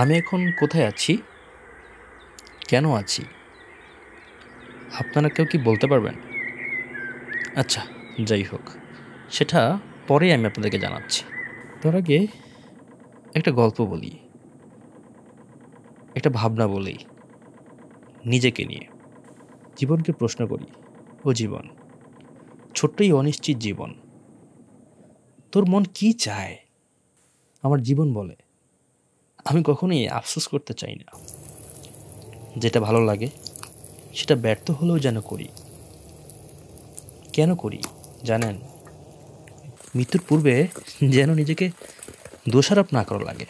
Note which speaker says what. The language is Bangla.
Speaker 1: আমি এখন কোথায় আছি, কেন আছি, আপনারা কেউ কি বলতে পারবেন? আচ্ছা, যাই হোক, সেটা পরেই আমি আপনাদেরকে জানাচ্ছি। তার আগে একটা গল্প বলি, একটা ভাবনা বলি নিজেকে নিয়ে। জীবনকে প্রশ্ন করি, ও জীবন, ছোট্ট এই অনিশ্চিত জীবন, তোর মন কি চায়? আমার জীবন বলে, আমি কখনোই আফসোস করতে চাই না। যেটা ভালো লাগে সেটা ব্যর্থ হলেও যেন করি। কেন করি জানেন? মৃত্যুর পূর্বে যেন নিজেকে দোষারোপ না করা লাগে।